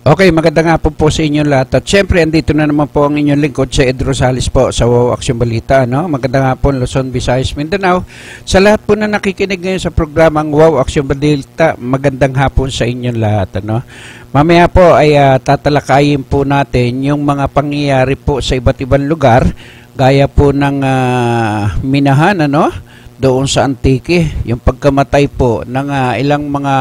Okay, maganda nga po sa inyong lahat. At syempre, andito na naman po ang inyong lingkod sa Ed Rosales po sa WOW Action Balita. No? Maganda nga po Luzon, Visayas, Mindanao. Sa lahat po na nakikinig ngayon sa programang WOW Action Balita, magandang hapon sa inyong lahat. Ano? Mamaya po ay tatalakayin po natin yung mga pangyayari po sa iba't ibang lugar, gaya po ng minahan, ano? Doon sa Antique, yung pagkamatay po ng ilang mga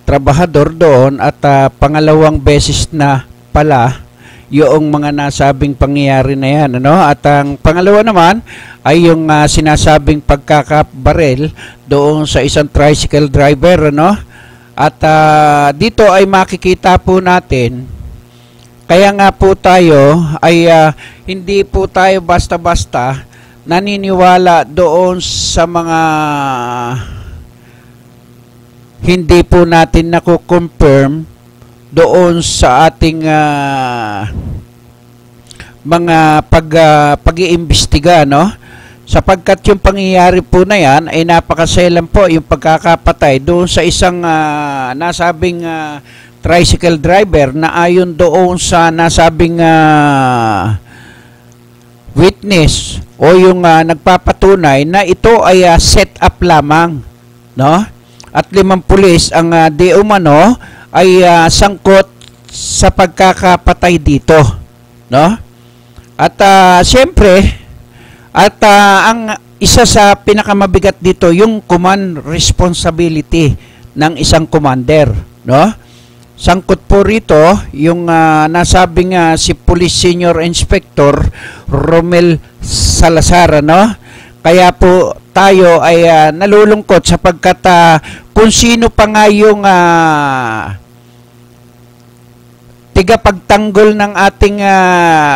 trabahador doon at pangalawang beses na pala yung mga nasabing pangyayari na yan, ano? At ang pangalawa naman ay yung sinasabing pagkakabarel doon sa isang tricycle driver, ano? At dito ay makikita po natin, kaya nga po tayo ay hindi po tayo basta-basta naniniwala doon sa mga hindi po natin nako-confirm doon sa ating mga pag-iimbestiga, no? Sapagkat yung pangyayari po na yan ay napakaselan po yung pagkakapatay doon sa isang nasabing tricycle driver na ayon doon sa nasabing witness o yung nagpapatunay na ito ay set up lamang, no? At 5 pulis ang di umano ay sangkot sa pagkakapatay dito, no? At siyempre, at ang isa sa pinakamabigat dito yung command responsibility ng isang commander, no? Sangkot po rito yung nasabing si Police Senior Inspector Romel Salazar, no? Kaya po tayo ay nalulungkot sapagkat kung sino pa nga yung tigapagtanggol ng ating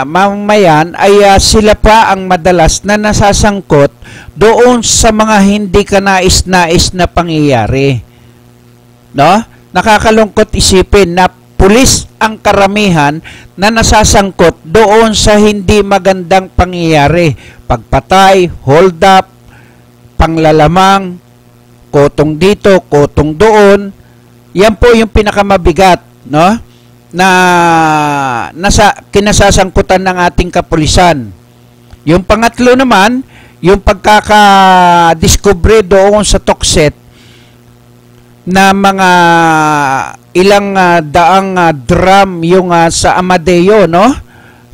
mamamayan ay sila pa ang madalas na nasasangkot doon sa mga hindi kanais-nais na pangyayari. No? Nakakalungkot isipin na pulis ang karamihan na nasasangkot doon sa hindi magandang pangyayari. Pagpatay, hold up, panglalamang, kotong dito, kotong doon. Yan po yung pinakamabigat, no? Na kinasasangkutan ng ating kapulisan. Yung pangatlo naman, yung pagkakadiscovery doon sa Tokset na mga ilang daang drum yung sa Amadeo, no?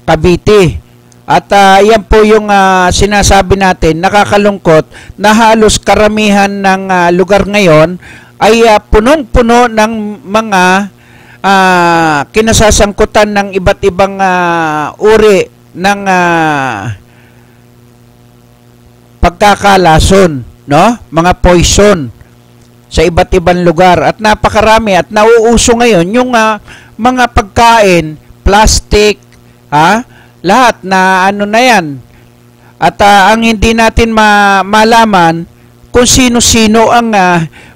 Cavite. At yan po yung sinasabi natin, nakakalungkot na halos karamihan ng lugar ngayon ay punong-puno ng mga kinasasangkutan ng iba't ibang uri ng pagkakalason, no? Mga poison sa iba't ibang lugar at napakarami at nauuso ngayon yung mga pagkain, plastic, lahat na ano na yan. At ang hindi natin malaman kung sino-sino ang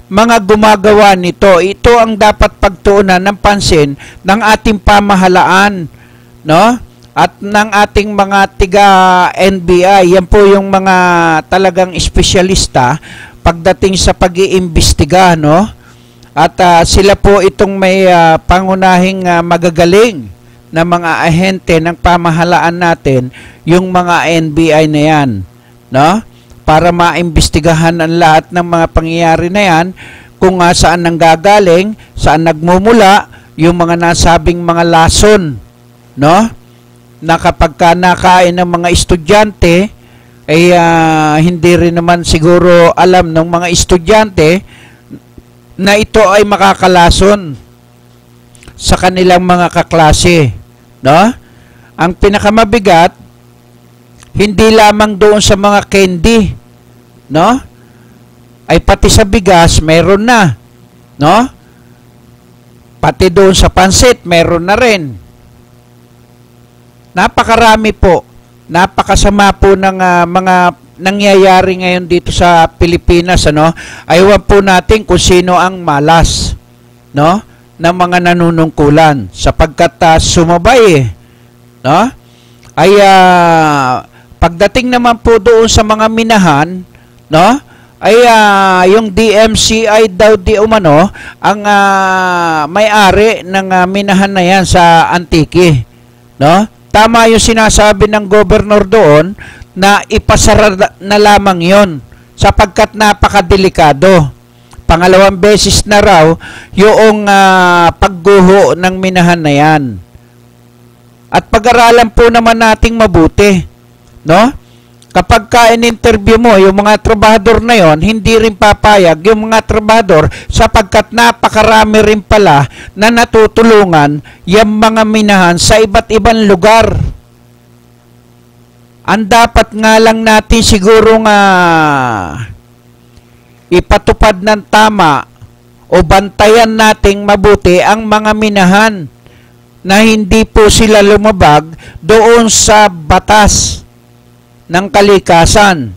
mga gumagawa nito. Ito ang dapat pagtuunan ng pansin ng ating pamahalaan, no? At ng ating mga tiga-NBI. Yan po yung mga talagang espesyalista pagdating sa pag-iimbestiga, no? At sila po itong may pangunahing magagaling na mga ahente ng pamahalaan natin, yung mga NBI na yan, no? Para maimbestigahan ang lahat ng mga pangyayari na yan, kung saan nanggagaling, saan nagmumula, yung mga nasabing mga lason, no? Na kapag nakain ng mga estudyante, ay hindi rin naman siguro alam ng mga estudyante na ito ay makakalason sa kanilang mga kaklase, no? Ang pinakamabigat, hindi lamang doon sa mga candy, no? Ay pati sa bigas meron na, no? Pati doon sa pansit meron na rin. Napakarami po, napakasama po ng mga nangyayari ngayon dito sa Pilipinas, ano? Ayaw po natin kung sino ang malas, no? Ng mga nanunungkulan sapagkat sumabay, no? Ay pagdating naman po doon sa mga minahan, no? ay yung DMCI daw di umano ang may-ari ng minahan na yan sa Antique, no? Tama yung sinasabi ng gobernador doon na ipasara na lamang yon sapagkat napakadelikado. Pangalawang beses na raw yung pagguho ng minahan na yan. At pag-aralan po naman nating mabuti, no? Kapag in-interview mo yung mga trabahador na yon, hindi rin papayag yung mga trabahador sapagkat napakarami rin pala na natutulungan yung mga minahan sa iba't ibang lugar. Ang dapat nga lang natin siguro nga ipatupad ng tama o bantayan nating mabuti ang mga minahan na hindi po sila lumabag doon sa batas ng kalikasan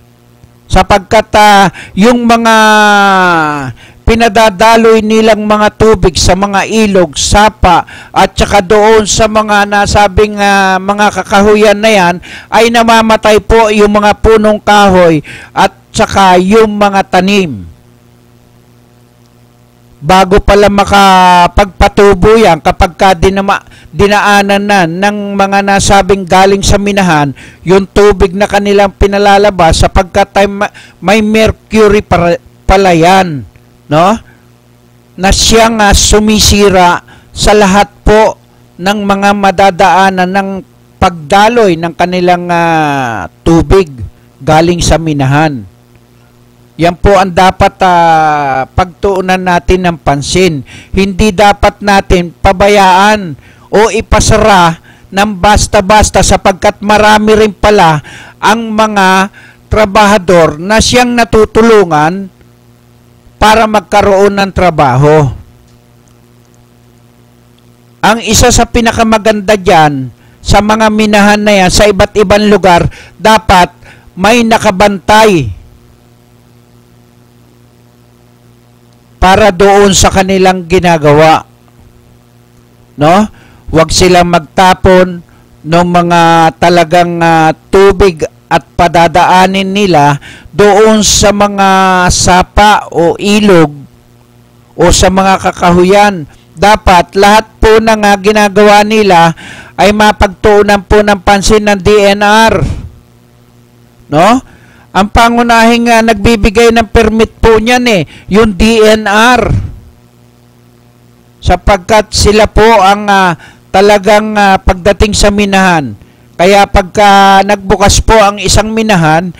sapagkat yung mga pinadadaloy nilang mga tubig sa mga ilog, sapa at saka doon sa mga nasabing mga kakahuyan na yan ay namamatay po yung mga punong kahoy at saka yung mga tanim. Bago pala makapagpatubo yan kapag dinaanan na ng mga nasabing galing sa minahan, yung tubig na kanilang pinalalabas sapagkat may mercury pala yan, no? Na siyang sumisira sa lahat po ng mga madadaanan ng pagdaloy ng kanilang tubig galing sa minahan. Yan po ang dapat pagtuunan natin ng pansin. Hindi dapat natin pabayaan o ipasara ng basta-basta sapagkat marami rin pala ang mga trabahador na siyang natutulungan para magkaroon ng trabaho. Ang isa sa pinakamaganda dyan sa mga minahan na yan sa iba't ibang lugar, dapat may nakabantay para doon sa kanilang ginagawa, no? Huwag silang magtapon ng mga talagang tubig at padadaanin nila doon sa mga sapa o ilog o sa mga kakahuyan. Dapat lahat po ng ginagawa nila ay mapagtuunan po ng pansin ng DNR, no? Ang pangunahing nagbibigay ng permit po niyan yung DNR. Sapagkat sila po ang talagang pagdating sa minahan. Kaya pagka nagbukas po ang isang minahan,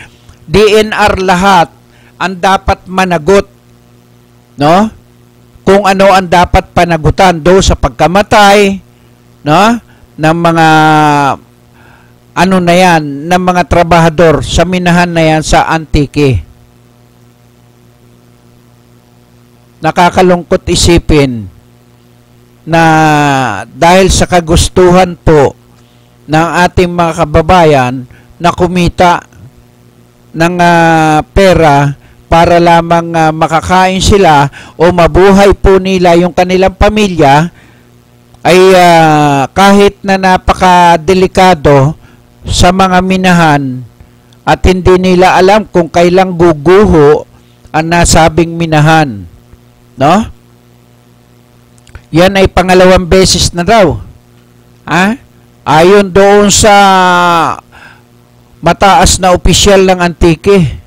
DNR lahat ang dapat managot, no? Kung ano ang dapat panagutan do sa pagkamatay, no? Ng mga ano na yan, ng mga trabahador sa minahan na yan sa Antique. Nakakalungkot isipin na dahil sa kagustuhan po ng ating mga kababayan na kumita ng pera para lamang makakain sila o mabuhay po nila yung kanilang pamilya, ay kahit na napakadelikado sa mga minahan at hindi nila alam kung kailang guguho ang nasabing minahan, no? Yan ay pangalawang beses na raw. Ayon doon sa mataas na opisyal ng Antique.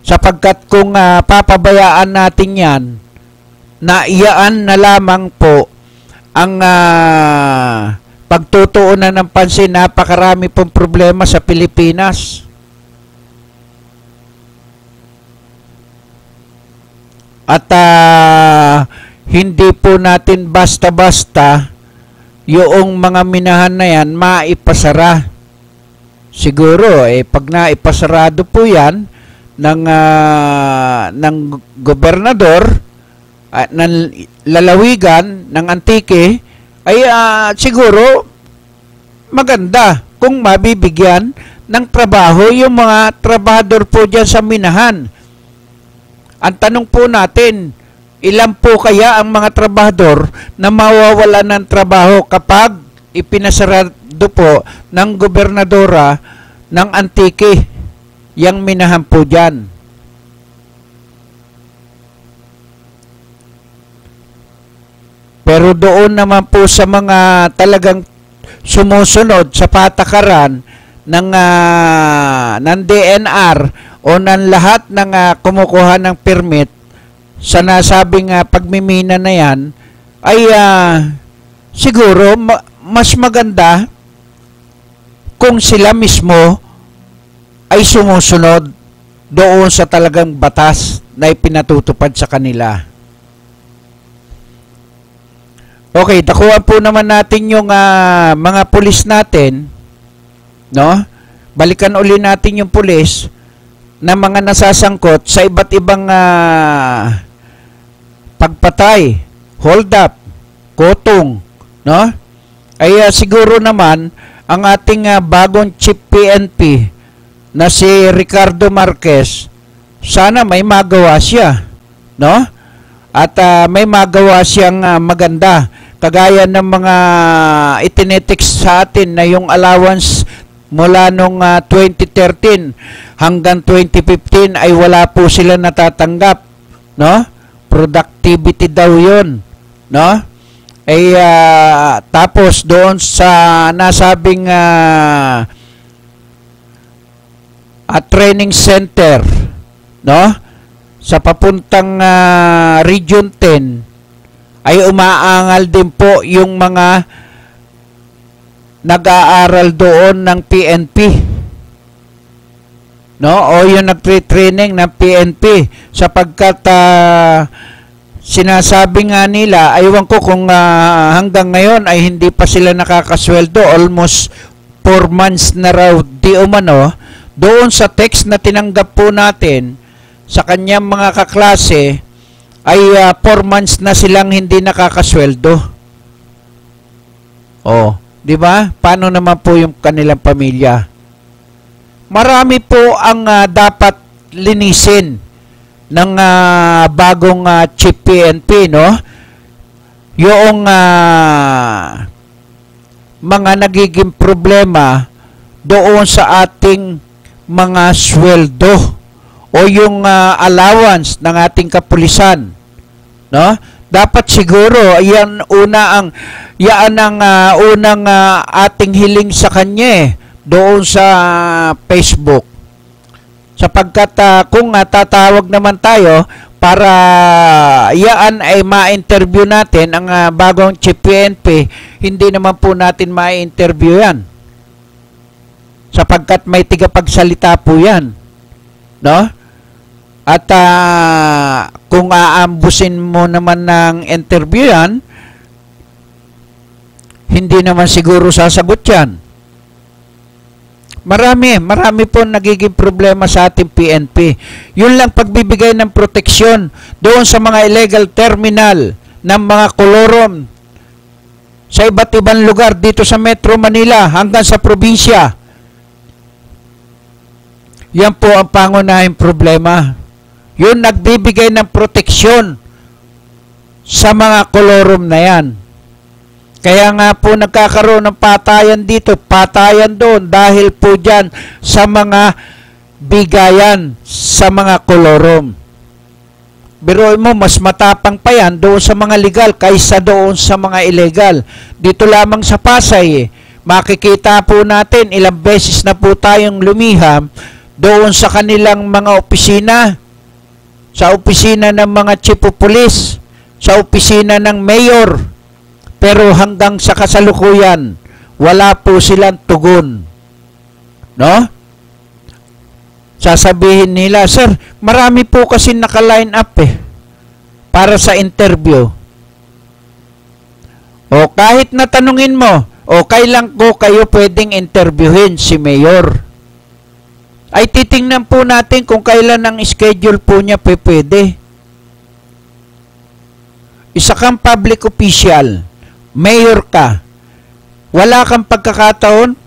Sapagkat kung papabayaan natin yan, na iyaan na lamang po ang pagtutuunan ng pansin, napakarami pong problema sa Pilipinas. At hindi po natin basta-basta yung mga minahan na yan maipasara. Siguro, pag naipasarado po yan ng gobernador, ng lalawigan, ng Antique, ay siguro maganda kung mabibigyan ng trabaho yung mga trabahador po dyan sa minahan. Ang tanong po natin, ilan po kaya ang mga trabahador na mawawalan ng trabaho kapag ipinasarado po ng gobernadora ng Antique yang minahan po dyan? Pero doon naman po sa mga talagang sumusunod sa patakaran ng DNR o ng lahat ng kumukuha ng permit sa nasabing pagmimina na yan, ay siguro mas maganda kung sila mismo ay sumusunod doon sa talagang batas na ipinatutupad sa kanila. Okay, takuhan po naman natin yung mga pulis natin, no? Balikan uli natin yung pulis na mga nasasangkot sa iba't ibang pagpatay, hold up, kotong, no? Ay siguro naman ang ating bagong chief PNP na si Ricardo Marquez, sana may magawa siya, no? At may magawa siyang maganda. Kagaya ng mga itinitext sa atin na yung allowance mula nung 2013 hanggang 2015 ay wala po sila natatanggap, no? Productivity daw 'yon, no? Ay tapos doon sa nasabing training center, no? Sa papuntang Region 10 ay umaangal din po yung mga nag-aaral doon ng PNP, no? O yung nagtre-training ng PNP, sapagkat sinasabi nga nila, aywan ko kung hanggang ngayon ay hindi pa sila nakakasweldo, almost 4 months na raw di umano. Doon sa text na tinanggap po natin sa kanyang mga kaklase ay 4 months na silang hindi nakakasweldo. Oh, di ba? Paano naman po yung kanilang pamilya? Marami po ang dapat linisin ng bagong chief PNP, no? Yung mga nagiging problema doon sa ating mga sweldo o yung allowance ng ating kapulisan, no? Dapat siguro yan ang unang ating hiling sa kanya doon sa Facebook, sapagkat kung tatawag naman tayo para yan ay ma-interview natin ang bagong chief PNP, hindi naman po natin ma-interview yan sapagkat may tigapagsalita po yan, no? At kung aambusin mo naman ng interview yan, hindi naman siguro sasagot yan. Marami po nagiging problema sa ating PNP. Yun lang pagbibigay ng proteksyon doon sa mga illegal terminal ng mga kolorom sa iba't ibang lugar dito sa Metro Manila hanggang sa probinsya. Yan po ang pangunahing problema. Yun nagbibigay ng proteksyon sa mga kolorom na yan. Kaya nga po nagkakaroon ng patayan dito, patayan doon dahil po dyan sa mga bigayan sa mga kolorom. Biruin mo, mas matapang pa yan doon sa mga legal kaysa doon sa mga illegal. Dito lamang sa Pasay, makikita po natin ilang beses na po tayong lumiham doon sa kanilang mga opisina, sa opisina ng mga chief of police, sa opisina ng mayor. Pero hanggang sa kasalukuyan, wala po silang tugon. No? Sasabihin nila, sir, marami po kasi naka-line up para sa interview. O kahit natanungin mo, o kailan ko kayo pwedeng interviewin si mayor? Ay titingnan po natin kung kailan ang schedule po niya pwede. Isa kang public official, mayor ka, wala kang pagkakataon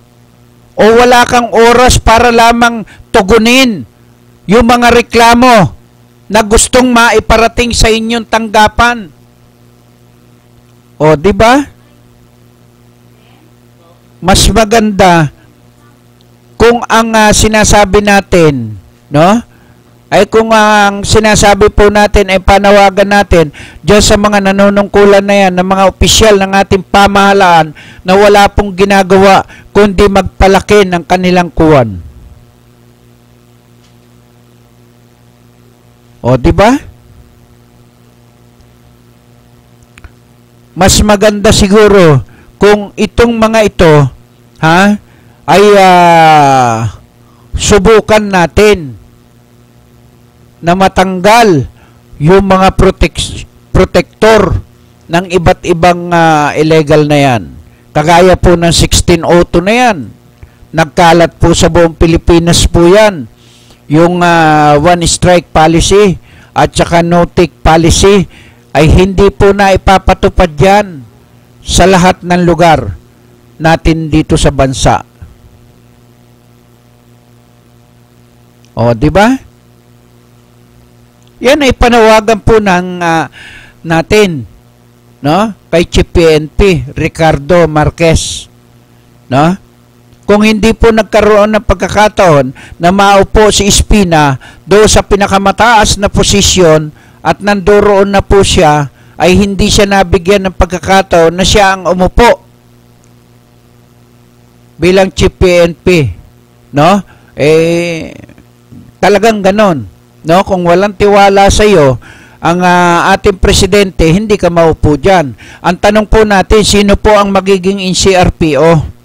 o wala kang oras para lamang tugunin yung mga reklamo na gustong maiparating sa inyong tanggapan. O, di ba? Mas maganda kung ang sinasabi natin, no, ay kung ang sinasabi po natin ay panawagan natin diyan sa mga nanunungkulan na yan, ng mga opisyal ng ating pamahalaan na wala pong ginagawa kundi magpalaki ng kanilang kuwan. O, di ba? Mas maganda siguro kung itong mga ito, ay subukan natin na matanggal yung mga protector ng iba't ibang illegal na yan. Kagaya po ng 1602 na yan. Nagkalat po sa buong Pilipinas po yan. Yung one strike policy at saka no-take policy ay hindi po na ipapatupad yan sa lahat ng lugar natin dito sa bansa. O, di ba? Yan ay panawagan po ng natin, no? Kay Chief PNP Ricardo Marquez, no? Kung hindi po nagkaroon ng pagkakataon na maupo si Espina doon sa pinakamataas na posisyon at nandoon na po siya, ay hindi siya nabigyan ng pagkakataon na siya ang umupo bilang Chief PNP, no? Talagang ganon, no? Kung walang tiwala sa iyo ang ating presidente, hindi ka maupo diyan. Ang tanong po natin, sino po ang magiging NCRPO?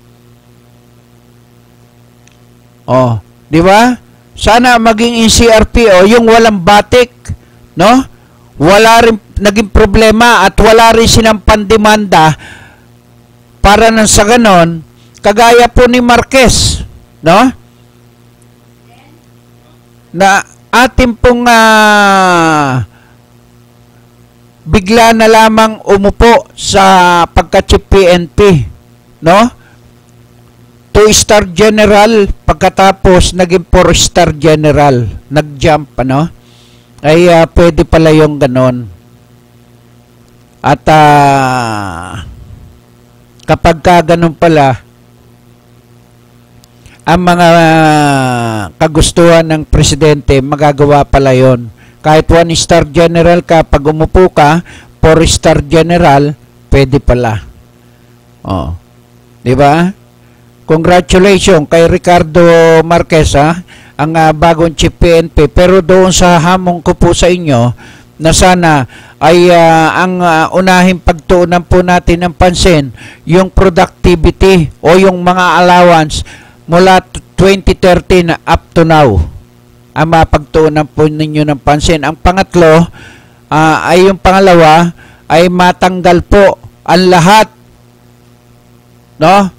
Oh, di ba? Sana maging NCRPO yung walang batik, no? Wala rin naging problema at wala rin silang pandemanda para nang sa ganon, kagaya po ni Marquez, no? Na ating pong bigla na lamang umupo sa pagka-Chief PNP, no? 2-star general, pagkatapos naging 4-star general, nag-jump, ano? Ay pwede pala yung ganon. At kapag ganon pala ang mga kagustuhan ng presidente, magagawa pala yon. Kahit 1-star general ka, pag umupo ka, 4-star general, pwede pala. Oh, di ba? Congratulations kay Ricardo Marquez, ang bagong Chief PNP. Pero doon sa hamon ko po sa inyo na sana ay ang unahing pagtuunan po natin ng pansin yung productivity o yung mga allowance mula 2013 up to now. Ang mapagtuunan po ninyo ng pansin. Ang pangatlo ay yung pangalawa ay matanggal po ang lahat, no,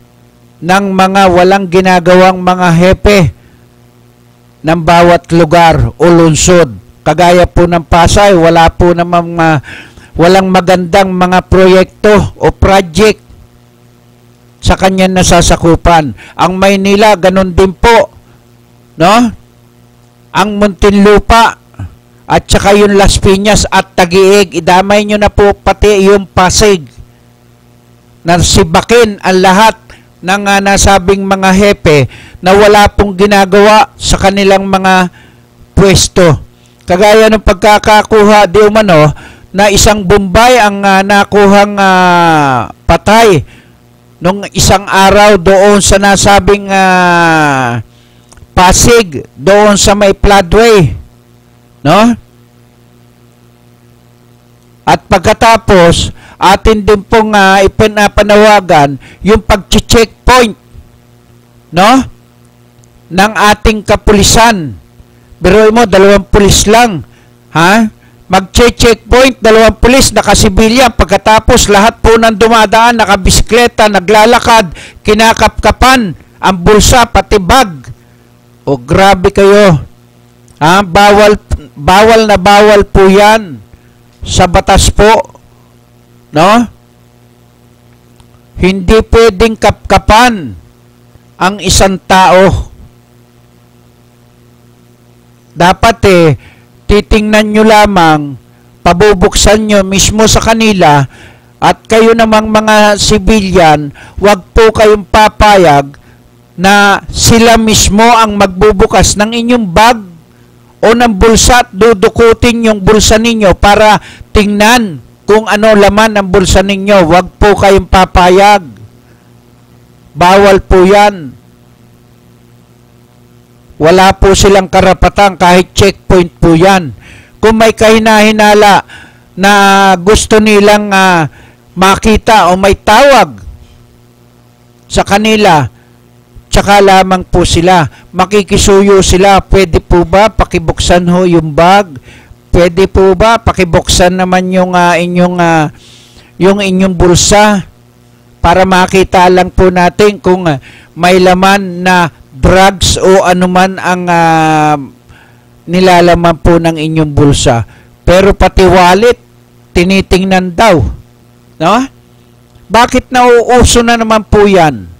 ng mga walang ginagawang mga hepe ng bawat lugar o lungsod. Kagaya po ng Pasay, wala po namang walang magandang mga proyekto o project sa kanyang nasasakupan. Ang Maynila, ganun din po, no? Ang Muntinlupa at saka yung Las Piñas at Taguig, idamay nyo na po pati yung Pasig. Nasibakin ang lahat ng nasabing mga hepe na wala pong ginagawa sa kanilang mga pwesto. Kagaya ng pagkakakuha di umano na isang Bombay ang nakuhang patay nung isang araw doon sa nasabing Pasig, doon sa may floodway, no? At pagkatapos, atin din pong ipinapanawagan yung pag-checkpoint, no, ng ating kapulisan. Pero mo, 2 pulis lang, mag-checkpoint, 2 pulis, nakasibilyan, pagkatapos lahat po ng dumadaan, nakabisikleta, naglalakad, kinakapkapan, ang bulsa, pati bag. O grabe kayo. Bawal na bawal po yan sa batas po. No? Hindi pwedeng kapkapan ang isang tao. Dapat titingnan nyo lamang, pabubuksan nyo mismo sa kanila, at kayo namang mga sibilyan, wag po kayong papayag na sila mismo ang magbubukas ng inyong bag o ng bulsa at dudukutin yung bulsa ninyo para tingnan kung ano laman ng bulsa ninyo. Huwag po kayong papayag. Bawal po yan. Wala po silang karapatan, kahit checkpoint po yan. Kung may kahinahinala na gusto nilang makita o may tawag sa kanila, tsaka lamang po sila, makikisuyo sila. Pwede po ba pakibuksan ho yung bag? Pwede po ba pakibuksan naman yung inyong bulsa para makita lang po natin kung may laman na drugs o anuman ang nilalaman po ng inyong bulsa. Pero pati wallet, tinitingnan daw. No? Bakit nauuso na naman po yan?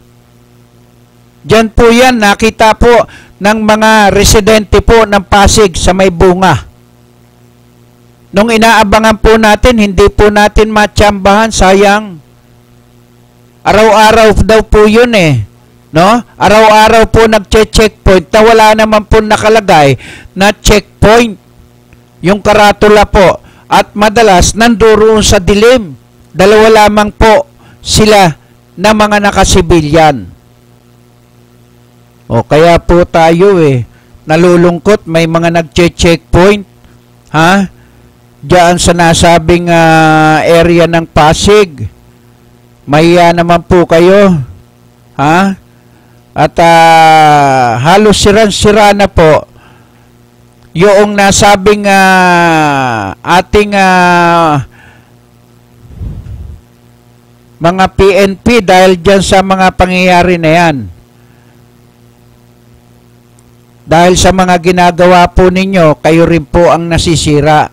Diyan po yan, nakita po ng mga residente po ng Pasig sa may bunga. Nung inaabangan po natin, hindi po natin matsambahan, sayang. Araw-araw daw po yun eh. No? Araw-araw po nagche-checkpoint na wala naman po nakalagay na checkpoint. Yung karatula po. At madalas nandoon sa dilim. Dalawa lamang po sila na mga nakasibilyan. O kaya po tayo nalulungkot, may mga nagche-checkpoint. Ha? Diyan sa nasabing area ng Pasig. Mahiya naman po kayo. Ha? At halos siran-sira na po yung nasabing ating mga PNP dahil dyan sa mga pangyayari na yan. Dahil sa mga ginagawa po ninyo, kayo rin po ang nasisira.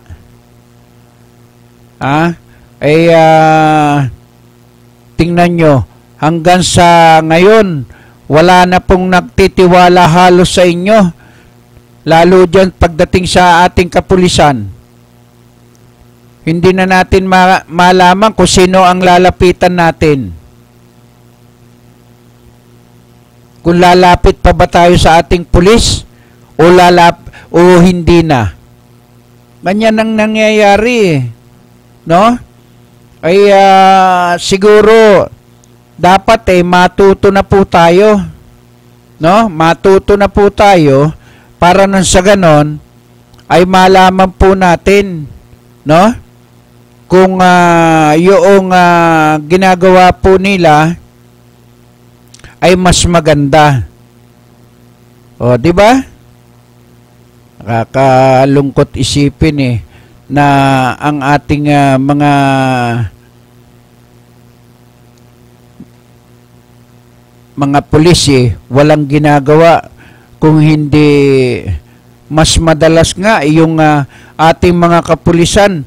Tingnan nyo, hanggang sa ngayon, wala na pong nagtitiwala halos sa inyo. Lalo dyan pagdating sa ating kapulisan. Hindi na natin malaman kung sino ang lalapitan natin. Kung lalapit pa ba tayo sa ating pulis o hindi na. Ganyan ang nangyayari. No? Ay siguro dapat matuto na po tayo. No? Matuto na po tayo para nang sa ganon ay malaman po natin, no? Kung yung ginagawa po nila ay mas maganda. O, di ba? Nakakalungkot isipin na ang ating mga pulis walang ginagawa kung hindi mas madalas nga yung ating mga kapulisan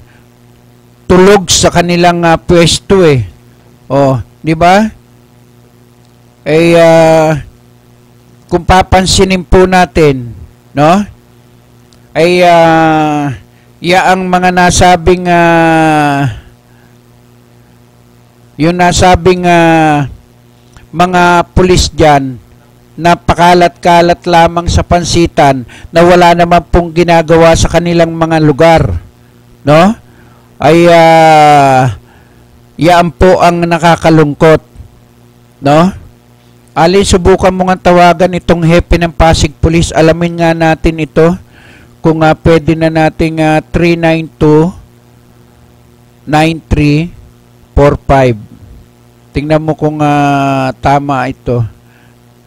tulog sa kanilang pwesto O, di ba? Kung papansinin po natin, no? Ang mga nasabing yung nasabing mga pulis diyan napakalat-kalat lamang sa pansitan na wala naman pong ginagawa sa kanilang mga lugar, no? Ay yan po ang nakakalungkot, no? Ali, subukan mo nga tawagan itong hepe ng Pasig Police. Alamin nga natin ito kung pwede na nating 392-9345. Tingnan mo kung tama ito.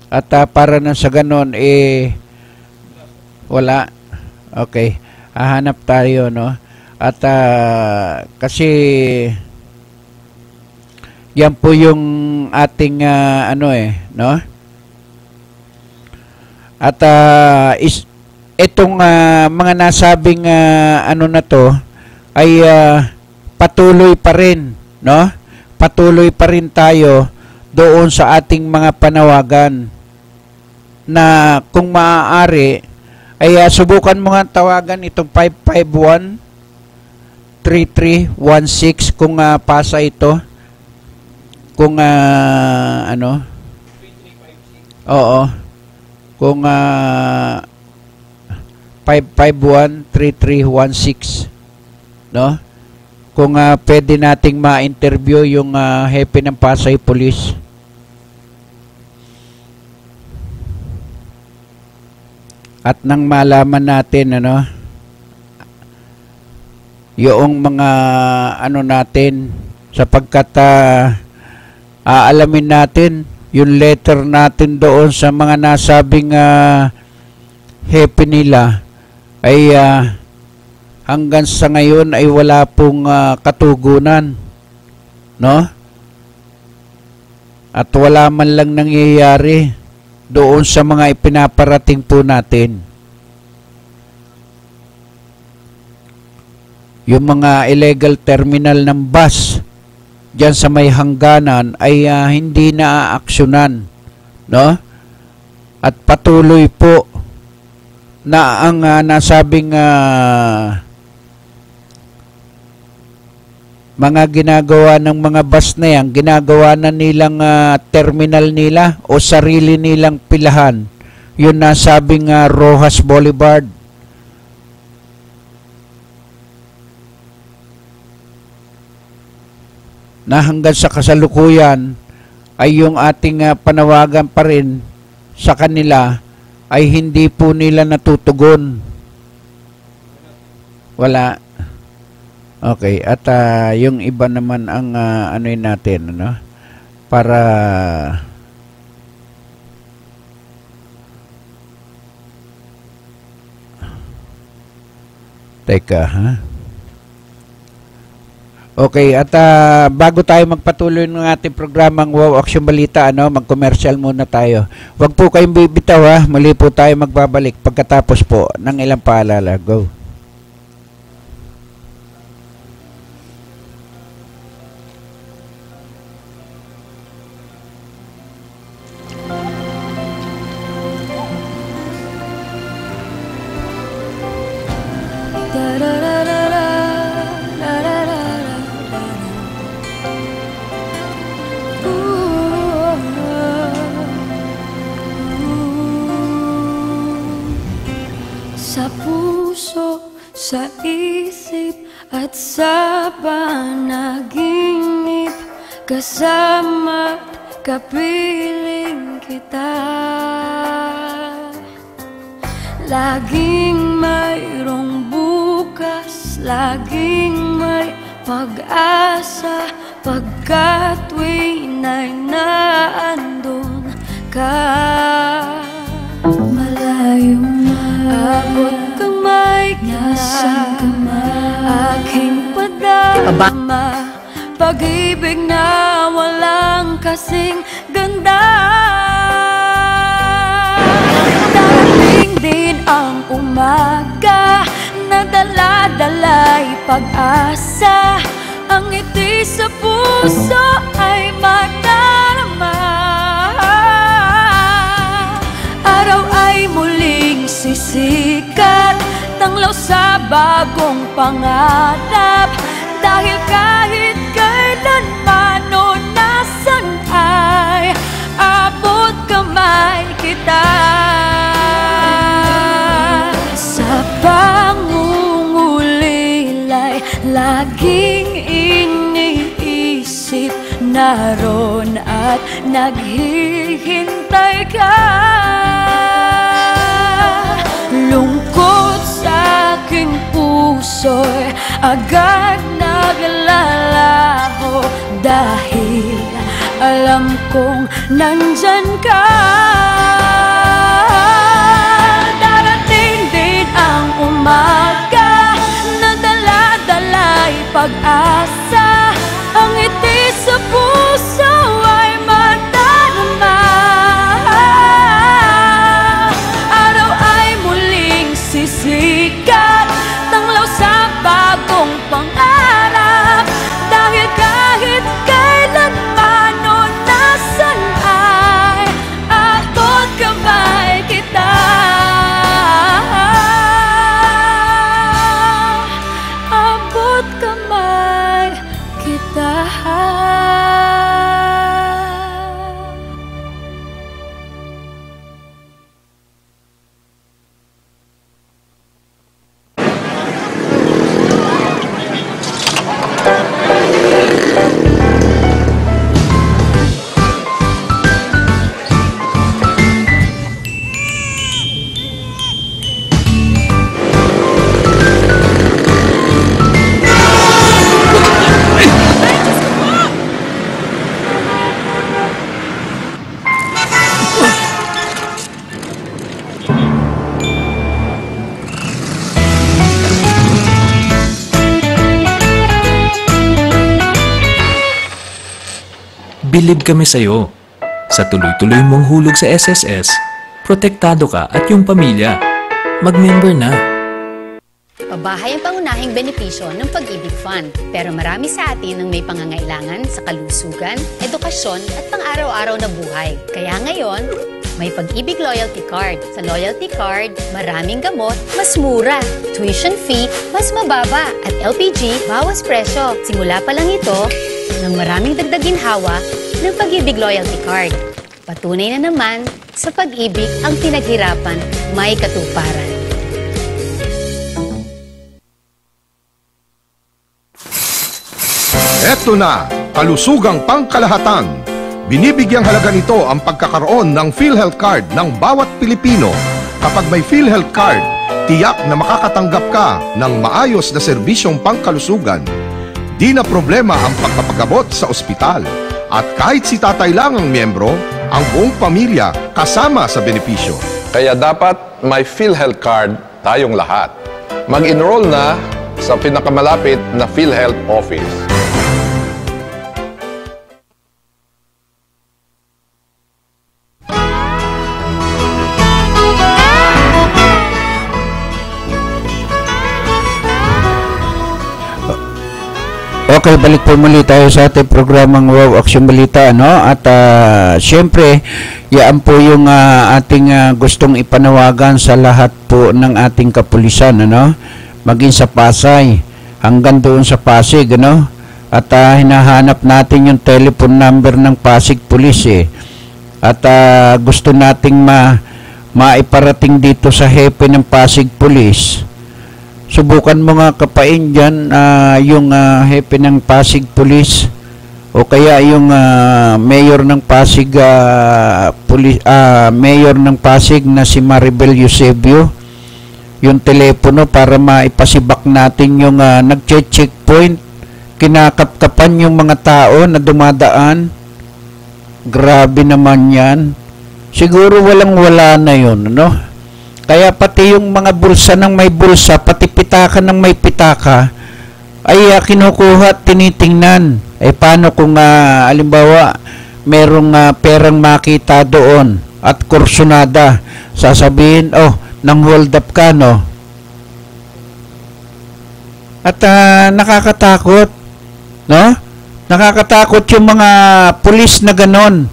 At para na sa ganon, wala. Okay. Hahanap tayo, no? At kasi yan po yung ating no? At itong mga nasabing na to ay patuloy pa rin, no? Patuloy pa rin tayo doon sa ating mga panawagan na kung maaari ay subukan mo nga tawagan itong 551-3316 kung pasa ito. Kung Oo. Kung 0917-551-3316. No? Kung pwede nating ma-interview yung hepe ng Pasay Police. At nang malaman natin yung mga natin, sapagkat aalamin natin yung letter natin doon sa mga nasabing hepe nila ay hanggang sa ngayon ay wala pong katugunan, no? At wala man lang nangyayari doon sa mga ipinaparating po natin. Yung mga illegal terminal ng bus diyan sa may hangganan ay hindi naaaksyonan, no? At patuloy po na ang nasabing mga ginagawa ng mga bus na yan, ginagawa na nilang terminal nila o sarili nilang pilahan. Yun nasabing Rojas Boulevard. Na hanggang sa kasalukuyan ay yung ating panawagan pa rin sa kanila ay hindi po nila natutugon. Wala. Okay, at yung iba naman ang anoin natin, para teka, Okay, at bago tayo magpatuloy ng ating programang Wow Action Balita, mag-commercial muna tayo. Huwag po kayong bibitaw, muli po tayo magbabalik pagkatapos po ng ilang paalala. Go. Sa puso, sa isip at sa panaginip, kasama kapiling kita. Laging mayroong bukas, laging may pag-asa, pagkat tuwina'y naandun ka. Malayo abot kamay ka na, aking padama, pag-ibig na walang kasing ganda. Darating din ang umaga na dala-dala'y pag-asa, ang ngiti sa puso ay madarama. Araw ay muling sisikat, tanglaw sa bagong pangarap, dahil kahit kailanman o nasan ay abot kamay kita. Sa pangungulilay, laging iniisip, naroon at naghihintay ka. Lungkot sa aking puso'y agad naglalaho, dahil alam kong nandyan ka. Darating din ang umaga na dala-dala'y pag-asa, ang ngiti sa puso ay madarama. Araw ay muling sisikat, tanglaw sa bagong pangarap, dahil kahit kailanman o nasan ay Bilib kami sa'yo. Sa tuloy-tuloy mong hulog sa SSS, protektado ka at yung pamilya. Mag-member na. Pabahay ang pangunahing benepisyo ng Pag-ibig Fund. Pero marami sa atin ang may pangangailangan sa kalusugan, edukasyon at pang-araw-araw na buhay. Kaya ngayon, may Pag-ibig Loyalty Card. Sa Loyalty Card, maraming gamot, mas mura. Tuition fee, mas mababa. At LPG, bawas presyo. Simula pa lang ito, ng maraming dagdag ginhawa ng Pag-ibig Loyalty Card. Patunay na naman, sa pag-ibig ang pinaghirapan may katuparan. Eto na, kalusugang pangkalahatan. Binibigyang halaga nito ang pagkakaroon ng PhilHealth Card ng bawat Pilipino. Kapag may PhilHealth Card, tiyak na makakatanggap ka ng maayos na serbisyong pangkalusugan. Di na problema ang pagpapagabot sa ospital. At kahit si tatay lang ang miyembro, ang buong pamilya kasama sa benepisyo. Kaya dapat may PhilHealth Card tayong lahat. Mag-enroll na sa pinakamalapit na PhilHealth office. Okay, balik po muli tayo sa ating programang Wow Action Balita, ano? At syempre, yan po yung ating gustong ipanawagan sa lahat po ng ating kapulisan, ano? Maging sa Pasay, hanggang doon sa Pasig, ano? At hinahanap natin yung telephone number ng Pasig Police, eh. At gusto nating maiparating dito sa hepe ng Pasig Police. Subukan mo nga kapain dyan yung hepe ng Pasig Police o kaya yung mayor ng Pasig mayor ng Pasig na si Maribel Eusebio, yung telepono para maipasibak natin yung nagche-checkpoint, kinakapkapan yung mga tao na dumadaan. Grabe naman yan. Siguro walang-wala na yun, no? Kaya pati yung mga bulsa ng may bulsa, pati pitaka ng may pitaka, ay kinukuha at tinitingnan. Paano kung alimbawa merong perang makita doon at kursunada, sasabihin, oh, nang hold up ka, no? At nakakatakot, no? Nakakatakot yung mga pulis na ganon,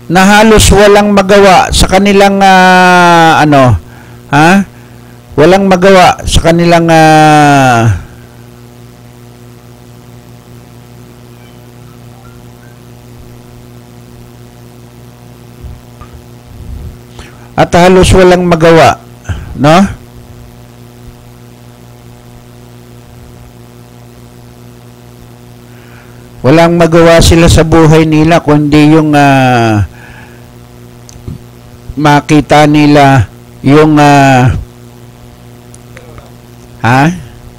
na halos walang magawa sa kanilang walang magawa sa kanilang at halos walang magawa, no? Walang magawa sila sa buhay nila kundi yung makita nila yung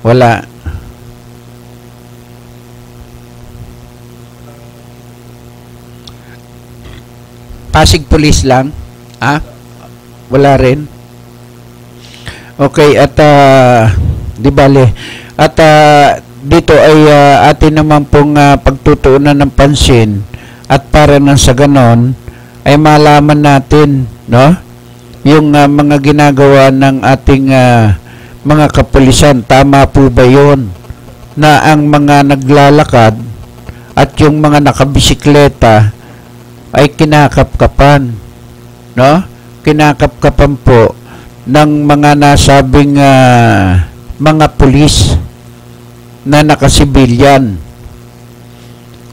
wala. Pasig Police lang? Wala rin. Okay, at di bale. At dito ay atin naman pong pagtutuunan ng pansin at para nang sa ganon ay malaman natin, no? Yung mga ginagawa ng ating mga kapulisan, tama po ba yun na ang mga naglalakad at yung mga nakabisikleta ay kinakapkapan, no? Kinakapkapan po ng mga nasabing mga pulis na nakasibilyan.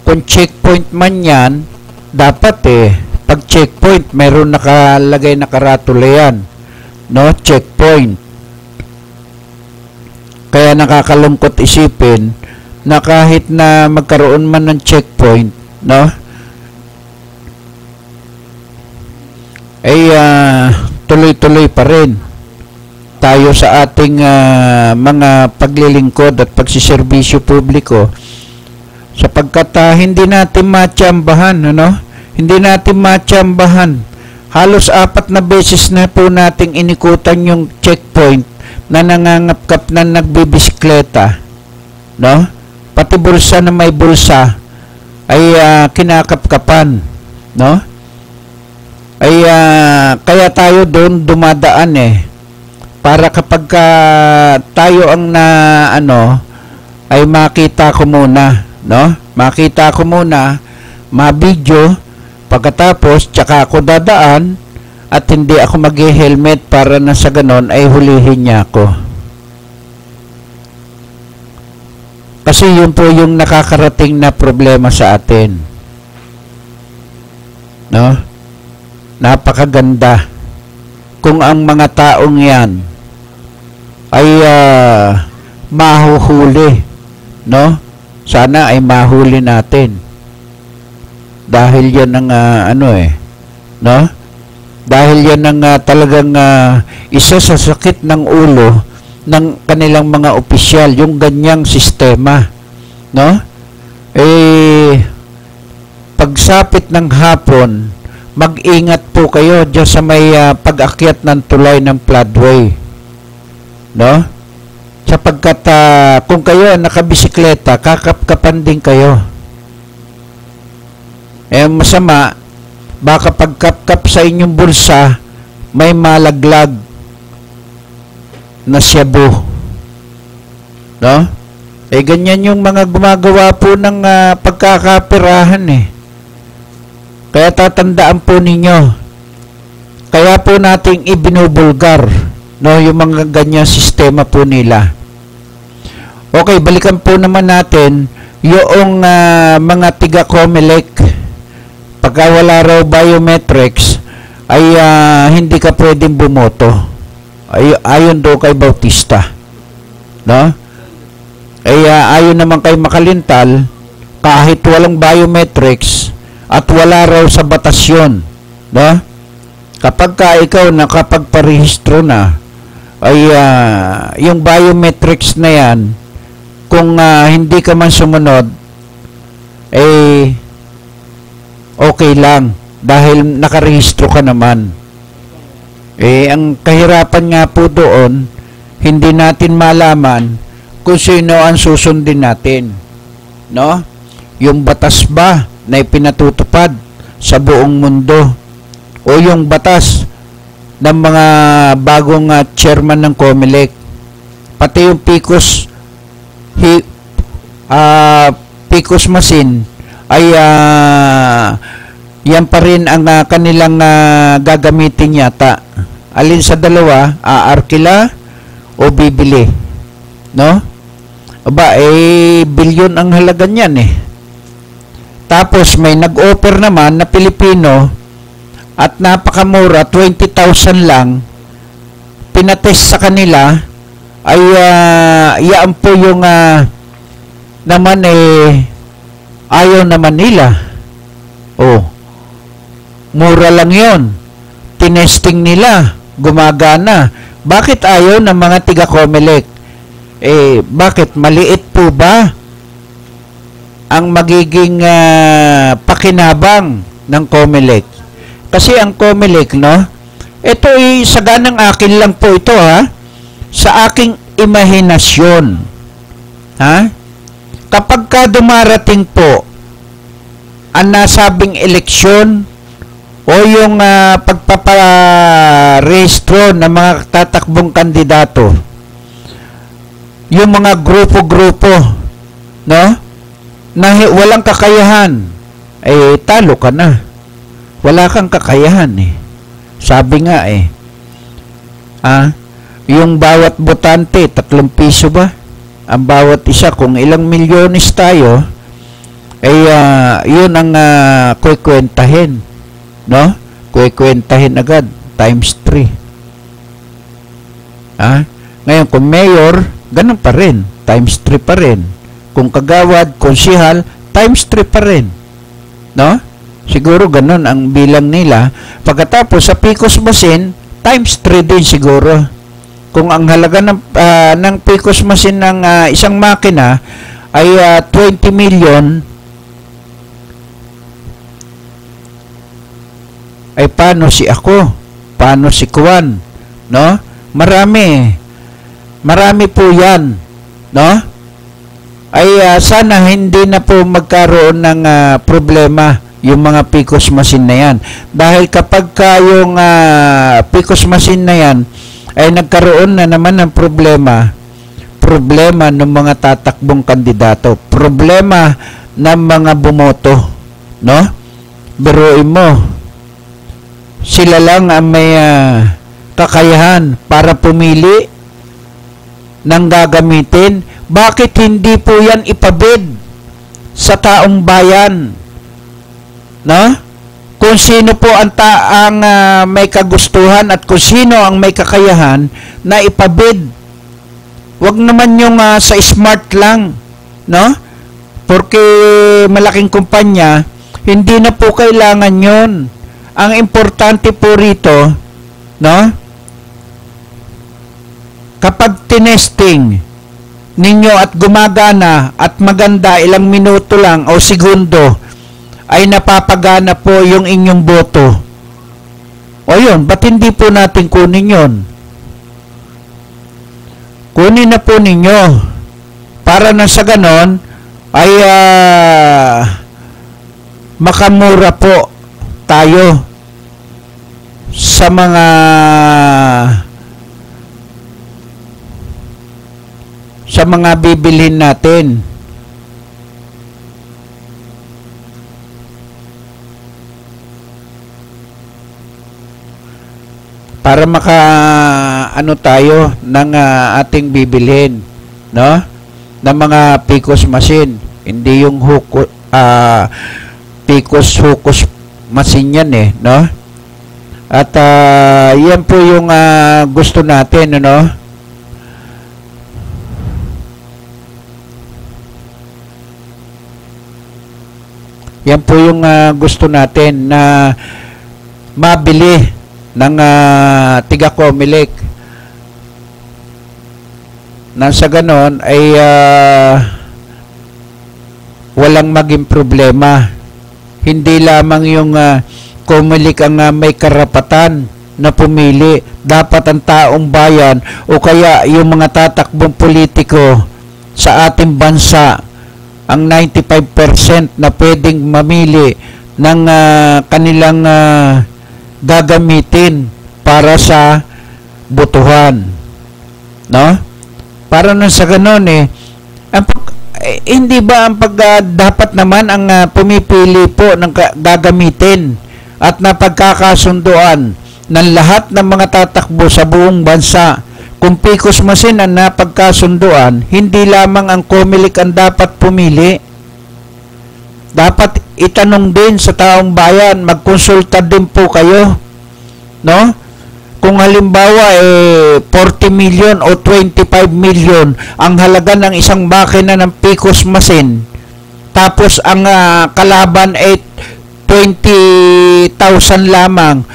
Kung checkpoint man yan, dapat pag checkpoint, mayroon nakalagay na karatula yan, no? Checkpoint. Kaya nakakalungkot isipin na kahit na magkaroon man ng checkpoint, no? Ay tuloy-tuloy pa rin tayo sa ating mga paglilingkod at pagsiservisyo publiko, sapagkat hindi natin matsambahan, ano? Hindi natin matsambahan. Halos 4 na beses na po nating inikutan yung checkpoint na nangangapkap na nagbibisikleta, no? Pati bulsa na may bulsa ay kinakapkapan, no? Ay kaya tayo doon dumadaan para kapag tayo ang ay makita ko muna, no? Makita ko muna, ma-video, pagkatapos tsaka ako dadaan at hindi ako mag-helmet para na sa ganon ay hulihin niya ako. Kasi yun po yung nakakarating na problema sa atin. No? Napakaganda kung ang mga taong yan ay mahuhuli, no? Sana ay mahuli natin. Dahil yan ang no? Dahil yan ang talagang isa sa sakit ng ulo ng kanilang mga opisyal, yung ganyang sistema, no? Pagsapit ng hapon, mag-ingat po kayo diyan sa may pag-akyat ng tulay ng floodway, no? Sapagkat kung kayo nakabisikleta, kakapkapan din kayo. Masama, baka pagkapkap sa inyong bulsa, may malaglag na shabu, no? Ganyan yung mga gumagawa po ng pagkakapirahan Kaya tatandaan po ninyo, kaya po nating ibinubulgar, no, yung mga ganyang sistema po nila. Okay, balikan po naman natin yung mga tiga COMELEC. Pagka wala raw biometrics, ay hindi ka pwedeng bumoto. Ayon do kay Bautista, no? Ayon naman kay Makalintal, kahit walang biometrics at wala raw sa batas yun, no? Kapag ka ikaw nakapagparehistro na, ay yung biometrics na yan, kung hindi ka man sumunod, okay lang dahil nakarehistro ka naman. Ang kahirapan nga po doon, hindi natin malaman kung sino ang susundin natin, no? Yung batas ba na ipinatutupad sa buong mundo o yung batas ng mga bagong chairman ng COMELEC, pati yung PICOS machine ay yan pa rin ang kanilang gagamitin yata. Alin sa dalawa, aarkila o bibili, no? Aba, bilyon ang halaga niyan Tapos may nag-offer naman na Pilipino at napakamura, 20,000 lang, pinatest sa kanila, ay yan po yung naman ayaw naman nila. Mura lang yon, tinesting nila, gumagana. Bakit ayaw ng mga tiga COMELEC? Bakit? Maliit po ba ang magiging pakinabang ng COMELEC? Kasi ang COMELEC, no? Ito ay saganang akin lang po ito, sa aking imahinasyon. Kapag ka dumarating po ang nasabing eleksyon o yung pagpaparehistro ng mga tatakbong kandidato, yung mga grupo-grupo, no, na walang kakayahan, talo ka na. Wala kang kakayahan Sabi nga yung bawat botante, 3 piso ba? Ang bawat isa, kung ilang milyones tayo, yun ang kukwentahin, no? Kukwentahin agad, times 3. Ngayon, kung mayor, ganun pa rin, times 3 pa rin. Kung kagawad, konsihal, times 3 pa rin, no? Siguro ganun ang bilang nila. Pagkatapos sa PICOS machine, times 3 din siguro. Kung ang halaga ng PICOS machine ng isang makina ay 20 million, ay paano si ako? Paano si Kuwan? No? Marami po yan, no? ay sana hindi na po magkaroon ng problema yung mga PCOS machine na yan. Dahil kapag yung PCOS machine na yan ay nagkaroon na naman ng problema ng mga tatakbong kandidato, problema ng mga bumoto, no? Biruin mo, sila lang ang may kakayahan para pumili ng gagamitin. Bakit hindi po yan ipabid sa taong bayan? No? Kung sino po ang may kagustuhan at kung sino ang may kakayahan na ipabid. Wag naman yung sa smart lang, no? Porque malaking kumpanya, hindi na po kailangan yon. Ang importante po rito, no? Kapag tinesting ninyo at gumagana at maganda, ilang minuto lang o segundo, ay napapagana po yung inyong boto. O yun, ba't hindi po natin kunin yun? Kunin na po ninyo para na sa ganon ay makamura po tayo sa mga bibilhin natin. Para tayo ng ating bibilhin, no? Ng mga PCOS machine. Hindi yung PCOS machine yan no? At yan po yung gusto natin, ano? Yan po yung gusto natin na mabili ng tiga Comelec. Nasa ganon ay walang maging problema. Hindi lamang yung Comelec ang may karapatan na pumili. Dapat ang taong bayan o kaya yung mga tatakbong politiko sa ating bansa ang 95% na pwedeng mamili ng kanilang gagamitin para sa botohan, no? Para na sa ganon hindi ba ang dapat naman ang pumipili po ng gagamitin at napagkakasunduan ng lahat ng mga tatakbo sa buong bansa. Kung PCOS machine ang napagkasunduan, hindi lamang ang Comelec ang dapat pumili. Dapat itanong din sa taong bayan, magkonsulta din po kayo, no? Kung halimbawa 40 million o 25 million ang halaga ng isang makina ng PCOS machine, tapos ang kalaban 20,000 lamang.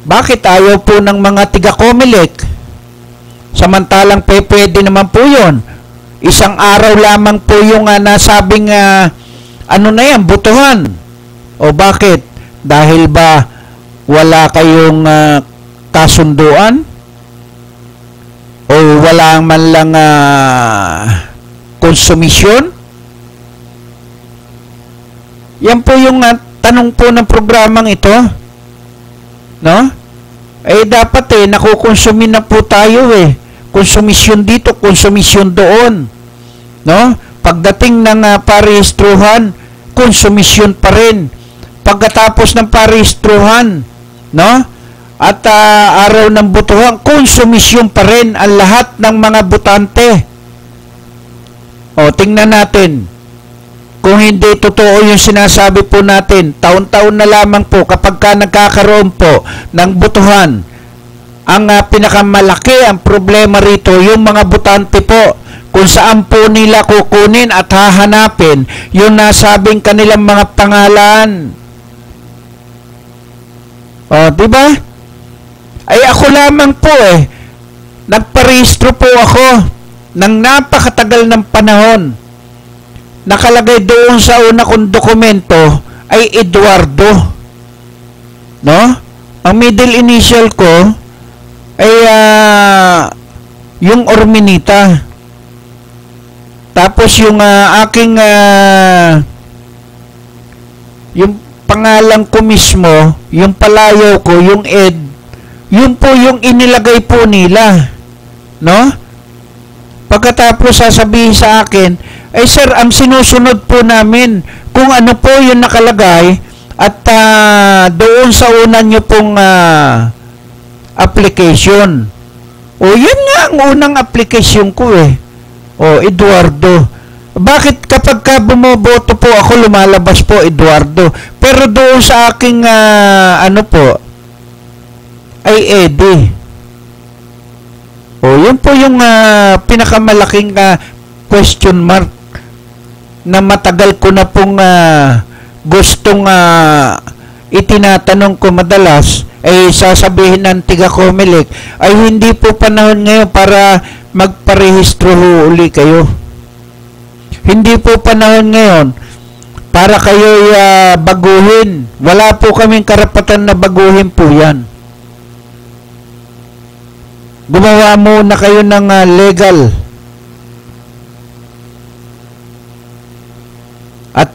Bakit ayaw po ng mga tiga Comelec? Samantalang pwede naman po yun. Isang araw lamang po yung nasabing botohan. O bakit? Dahil ba wala kayong kasunduan? O wala man lang konsumisyon? Yan po yung tanong po ng programang ito. No? Dapat nakukonsumin na po tayo konsumisyon dito, konsumisyon doon. No? Pagdating ng parehistruhan, konsumisyon pa rin. Pagkatapos ng parehistruhan, no? At araw ng botohan, konsumisyon pa rin ang lahat ng mga botante. Tingnan natin. Kung hindi totoo yung sinasabi po natin, taon-taon na lamang po kapag nagkakaroon po ng botohan, ang pinakamalaki ang problema rito, yung mga botante po, kung saan po nila kukunin at hahanapin yung nasabing kanilang mga pangalan. Diba? Ako lamang po nagparehistro po ako ng napakatagal ng panahon. Nakalagay doon sa una kong dokumento ay Eduardo. No? Ang middle initial ko ay yung Orminita. Tapos yung aking yung pangalan ko mismo, yung palayaw ko, yung Ed, yun po yung inilagay po nila. No? Pagkatapos sasabihin sa akin, ay sir, ang sinusunod po namin kung ano po yung nakalagay at doon sa una nyo pong application. O yun nga ang unang application ko eh. O Eduardo. Bakit kapag ka bumoboto po ako lumalabas po Eduardo? Pero doon sa aking ano po ay Eddie. O yun po yung pinakamalaking question mark na matagal ko na pong gustong itinatanong ko madalas ay sasabihin ng tiga Comelec ay hindi po panahon ngayon para magparehistro uli kayo. Hindi po panahon ngayon para kayo baguhin. Wala po kaming karapatan na baguhin po yan. Gumawa muna kayo ng legal. At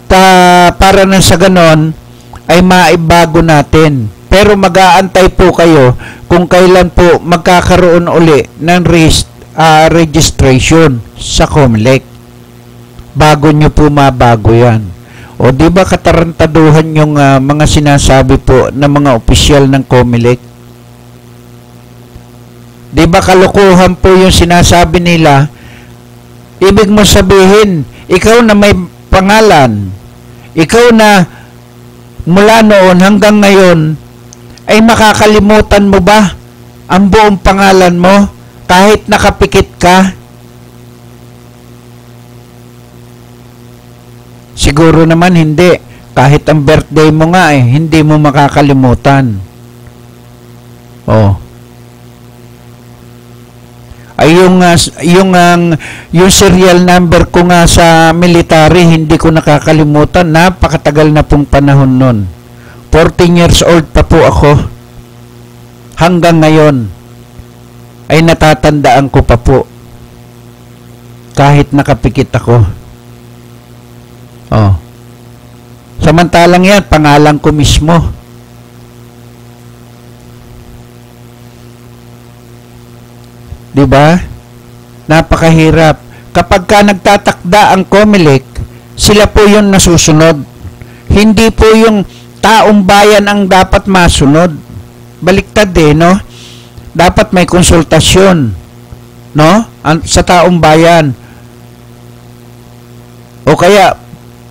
para na sa ganon ay maibago natin. Pero mag-aantay po kayo kung kailan po magkakaroon uli ng registration sa Comelec. Bago nyo po mabago yan. O di ba katarantaduhan yung mga sinasabi po ng mga opisyal ng Comelec? Di ba kalokohan po yung sinasabi nila? Ibig mo sabihin, ikaw na may pangalan, ikaw na mula noon hanggang ngayon, ay makakalimutan mo ba ang buong pangalan mo kahit nakapikit ka? Siguro naman hindi. Kahit ang birthday mo nga hindi mo makakalimutan. Oh. Ay yung serial number ko nga sa military, hindi ko nakakalimutan. Napakatagal na pong panahon nun. 14 years old pa po ako. Hanggang ngayon ay natatandaan ko pa po. Kahit nakapikit ako. Oh. Samantalang yan, pangalan ko mismo. Diba? Napakahirap. Kapag ka nagtatakda ang Comelec, sila po yung nasusunod. Hindi po yung taong bayan ang dapat masunod. Baliktad no? Dapat may konsultasyon, no? Sa taong bayan. O kaya,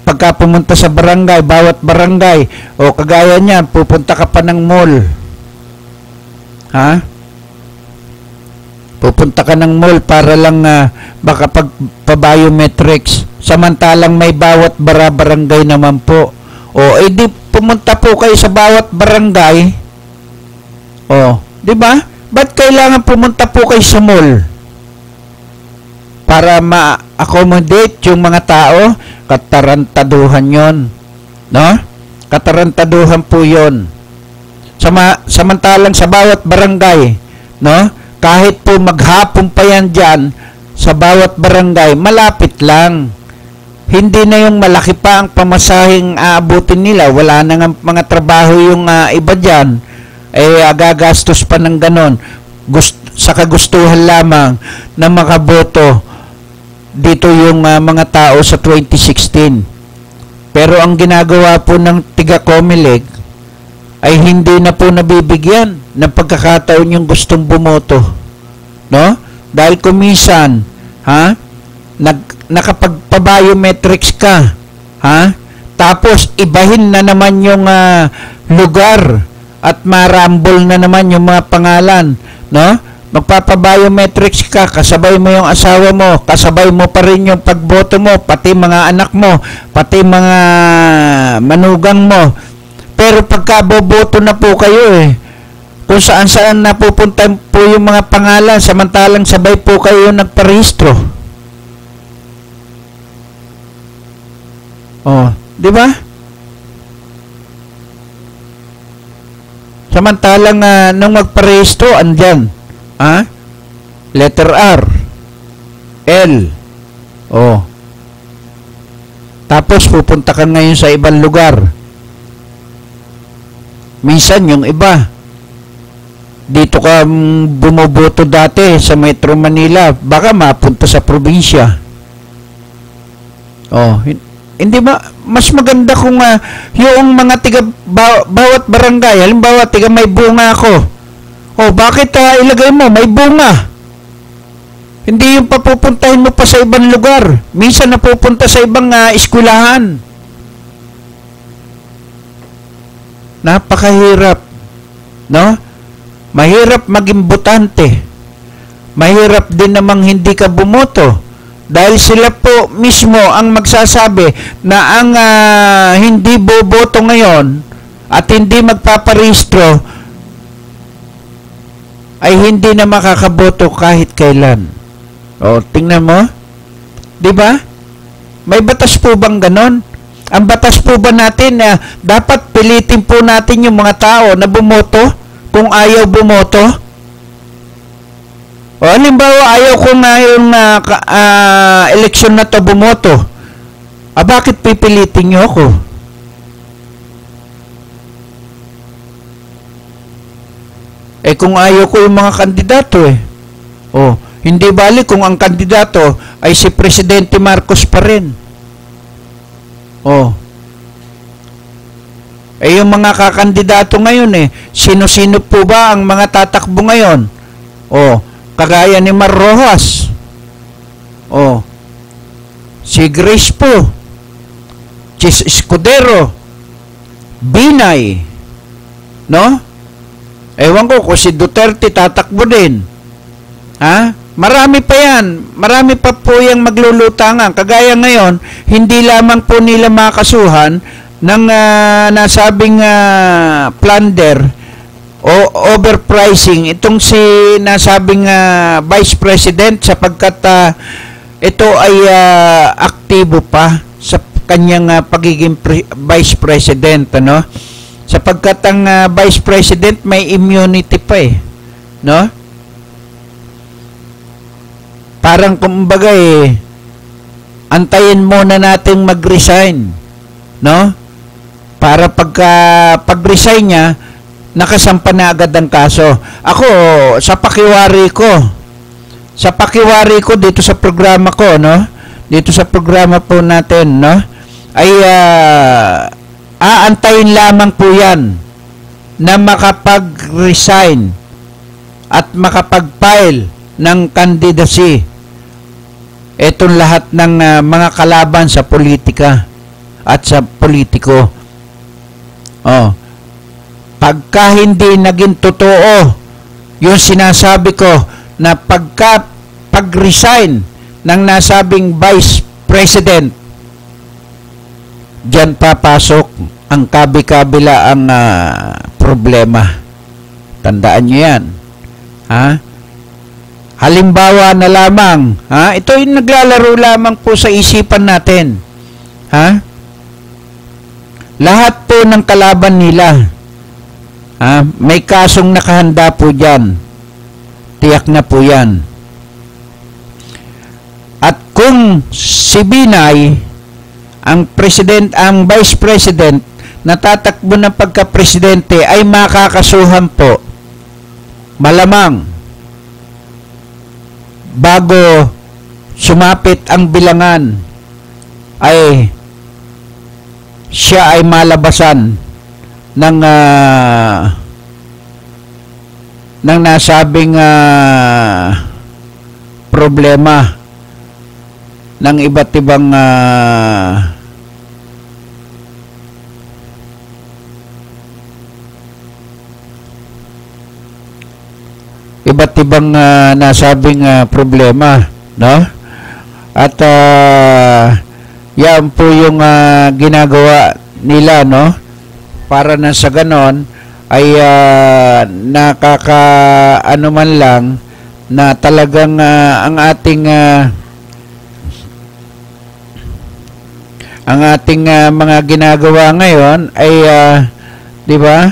pagka pumunta sa barangay, bawat barangay, o kagaya niyan, pupunta ka pa ng mall. Ha? Pupunta ka ng mall para lang baka pagpa-biometrics. Samantalang may bawat barangay naman po. O, di pumunta po kayo sa bawat barangay. O, di ba? Ba't kailangan pumunta po kayo sa mall? Para ma-accommodate yung mga tao? Katarantaduhan yon, no? Katarantaduhan po yon. Samantalang sa bawat barangay, no? Kahit po maghapon pa yan dyan, sa bawat barangay, malapit lang. Hindi na yung malaki pa ang pamasahing aabutin nila. Wala na nga mga trabaho yung iba dyan. Gagastos pa ng ganon. Sa kagustuhan lamang na makaboto dito yung mga tao sa 2016. Pero ang ginagawa po ng tiga Comelec ay hindi na po nabibigyan ng pagkakataon yung gustong bumoto. No? Dahil kumisan, nakapagpa-biometrics ka, tapos ibahin na naman yung lugar at marambol na naman yung mga pangalan, no? Magpapa-biometrics ka, kasabay mo yung asawa mo, kasabay mo pa rin yung pagboto mo, pati mga anak mo, pati mga manugang mo. Pero pagka boboto na po kayo kung saan-saan napupunta po yung mga pangalan, samantalang sabay po kayo nagparehistro. Oh, di ba? Samantalang nung magparehistro, andyan. Letter R, L, Tapos pupunta ka ngayon sa ibang lugar. Minsan yung iba, dito ka bumoboto dati sa Metro Manila, baka mapunta sa probinsya. Oh, hindi ba mas maganda kung yung mga tiga bawat barangay, halimbawa tiga may bunga ako. Oh, bakit ilagay mo may bunga? Hindi yung papupuntahin mo pa sa ibang lugar. Minsan napupunta sa ibang eskwelahan. Napakahirap, no? Mahirap maging botante. Mahirap din namang hindi ka bumoto. Dahil sila po mismo ang magsasabi na ang hindi boboto ngayon at hindi magpaparehistro ay hindi na makakaboto kahit kailan. O, tingnan mo. 'Di ba? May batas po bang ganon? Ang batas po ba natin na dapat pilitin po natin yung mga tao na bumoto kung ayaw bumoto? O, halimbawa, ayaw ko na yung eleksyon na to bumoto. Bakit pipilitin nyo ako? Kung ayaw ko yung mga kandidato O, hindi bali kung ang kandidato ay si Presidente Marcos pa rin. O. Yung mga kakandidato ngayon sino-sino po ba ang mga tatakbo ngayon? O, kagaya ni Mar Rojas. O, si Grace po. Chis Escudero. Binay. No? Ewan ko kung si Duterte tatakbo din. Ha? Marami pa yan. Marami pa po yung maglulutangan. Kagaya ngayon, hindi lamang po nila makasuhan ng nasabing plunder o overpricing itong si nasabing Vice President sapagkat ito ay aktibo pa sa kanyang pagiging Vice President, ano? Sapagkat ang Vice President may immunity pa no? Parang kumbaga antayin muna nating mag-resign, no? Para pag-resign niya, nakasampa na agad ang kaso. Ako, sa pakiwari ko dito sa programa ko, no? Dito sa programa po natin, no? Ay aantayin lamang po yan na makapag-resign at makapag-file ng candidacy. Itong lahat ng mga kalaban sa politika at sa politiko. Pagka hindi naging totoo yung sinasabi ko na pag-resign ng nasabing Vice President, diyan papasok ang kabi-kabila ang problema. Tandaan nyo yan. Halimbawa na lamang, ito yung naglalaro lamang po sa isipan natin. Lahat po ng kalaban nila, may kasong nakahanda po dyan. Tiyak na po yan. At kung si Binay, ang Vice President, natatakbo ng pagka-presidente ay makakasuhan po, malamang, bago sumapit ang bilangan ay siya ay malabasan ng nasabing problema ng iba't ibang nasabing problema, no? At yan po yung ginagawa nila, no? Para na sa ganon ay nakakaano man lang na talagang ang ating mga ginagawa ngayon ay 'di ba?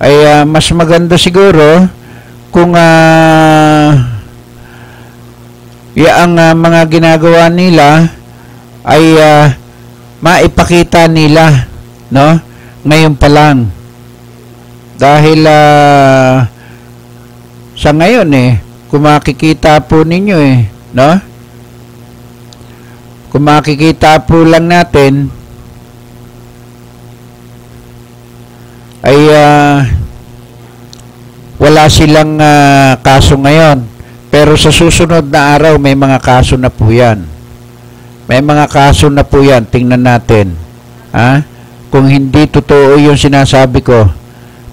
Ay mas maganda siguro kung ang mga ginagawa nila ay maipakita nila, no? Ngayon pa lang. Dahil sa ngayon kung makikita po ninyo no? Kung makikita po lang natin ay wala silang kaso ngayon. Pero sa susunod na araw may mga kaso na po yan. May mga kaso na po yan. Tingnan natin. Kung hindi totoo yung sinasabi ko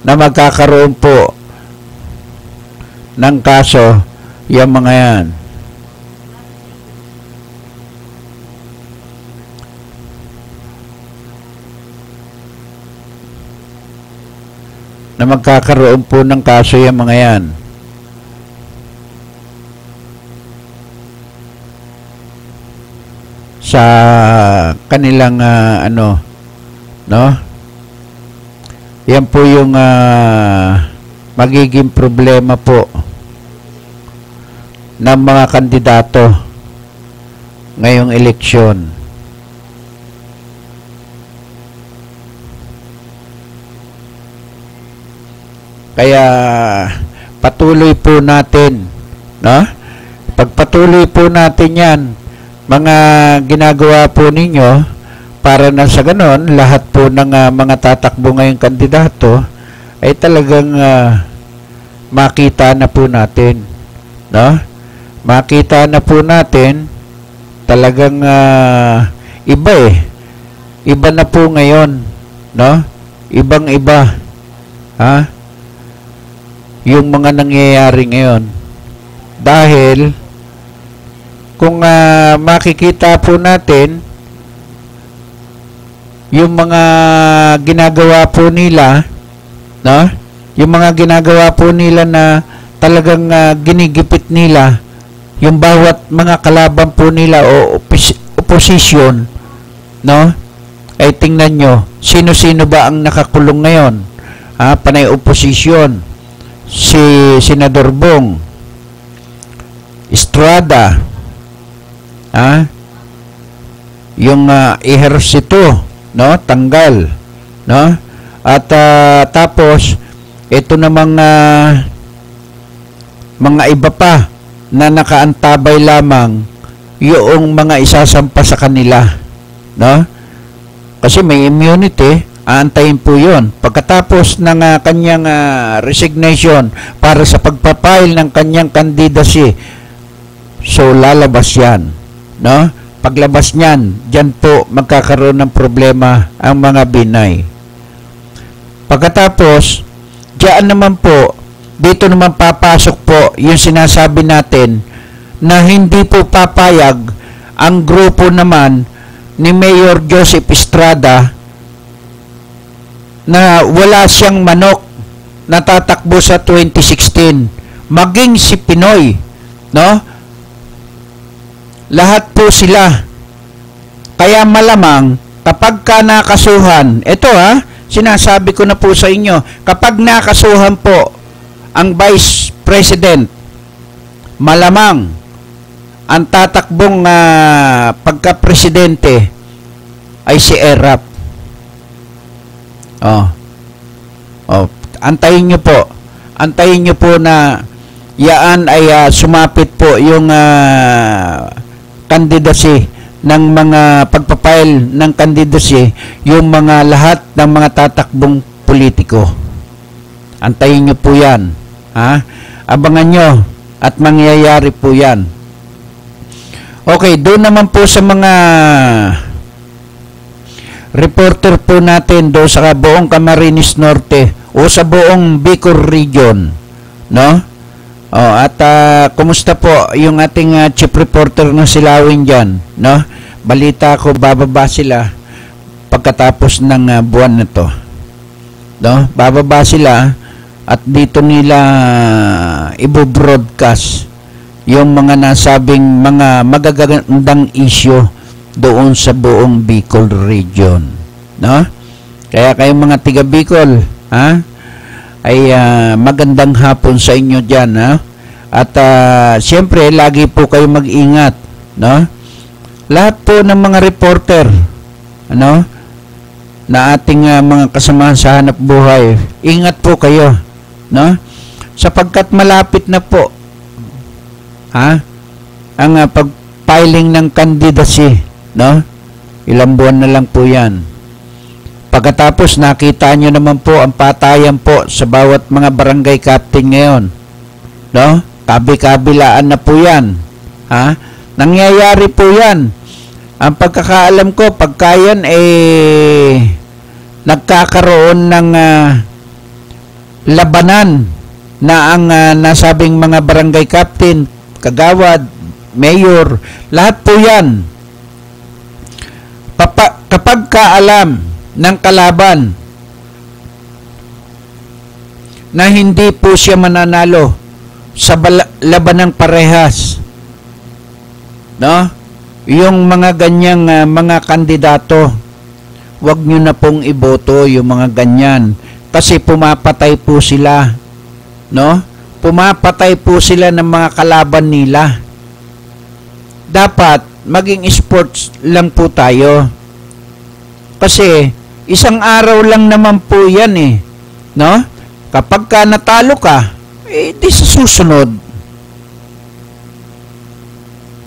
na magkakaroon po ng kaso, yung mga yan. Na magkakaroon po ng kaso yung mga yan. Sa kanilang no? Yan po yung magiging problema po ng mga kandidato ngayong eleksyon. Kaya patuloy po natin, no? Pagpatuloy po natin yan, mga ginagawa po ninyo, para na sa ganon, lahat po ng mga tatakbo ngayong kandidato ay talagang makita na po natin, no? Makita na po natin talagang iba iba na po ngayon, no? Ibang-iba yung mga nangyayari ngayon. Dahil kung makikita po natin yung mga ginagawa po nila, no? Yung mga ginagawa po nila na talagang ginigipit nila yung bawat mga kalaban po nila o opposition, no? Ay tingnan nyo, sino-sino ba ang nakakulong ngayon? Panay opposition, si Senador Bong Estrada, yung ehersito, no, tanggal, no? At tapos ito namang mga iba pa na nakaantabay lamang yung mga isasampa sa kanila, no? Kasi may immunity, aantayin po yun. Pagkatapos ng kanyang resignation para sa pagpapile ng kanyang candidacy, so lalabas yan, no? Paglabas niyan, dyan po magkakaroon ng problema ang mga Binay. Pagkatapos, diyan naman po, dito naman papasok po yung sinasabi natin na hindi po papayag ang grupo naman ni Mayor Joseph Estrada na wala siyang manok na tatakbo sa 2016. Maging si Pinoy, no? Lahat po sila. Kaya malamang kapag ka nakasuhan, ito sinasabi ko na po sa inyo, kapag nakasuhan po ang Vice President, malamang ang tatakbong pagka-presidente ay si Erap. Antayin nyo po. Antayin nyo po na yaan ay sumapit po yung candidacy ng mga pagpapile ng candidacy, yung mga lahat ng mga tatakbong politiko. Antayin nyo po yan. Abangan nyo at mangyayari po yan. Okay, doon naman po sa mga reporter po natin doon sa buong Camarines Norte o sa buong Bicol Region, no? At kumusta po yung ating chief reporter na silawin dyan, no? Balita ko bababa sila pagkatapos ng buwan na to, no? Bababa sila at dito nila i-broadcast yung mga nasabing mga magagandang issue doon sa buong Bicol Region, no? Kaya kayong mga tiga Bicol, ay magandang hapon sa inyo dyan, at siyempre lagi po kayo mag-ingat, no? Lahat po ng mga reporter, na ating mga kasamahan sa hanap buhay. Ingat po kayo, no? Sapagkat malapit na po ang pag-filing ng candidacy, no? Ilang buwan na lang po 'yan. Pagkatapos nakita nyo naman po ang patayan po sa bawat mga barangay captain ngayon, no? Kabi-kabilaan na po 'yan. Nangyayari po 'yan. Ang pagkakaalam ko, pagka yan nagkakaroon ng labanan na ang nasabing mga barangay captain, kagawad, mayor, lahat po yan. Kapag kaalam ng kalaban na hindi po siya mananalo sa labanang parehas, no? Yung mga ganyang mga kandidato, wag nyo na pong iboto yung mga ganyan. Kasi pumapatay po sila. No? Pumapatay po sila ng mga kalaban nila. Dapat maging sports lang po tayo. Kasi isang araw lang naman po yan eh. No? Kapag ka natalo ka, di sa susunod.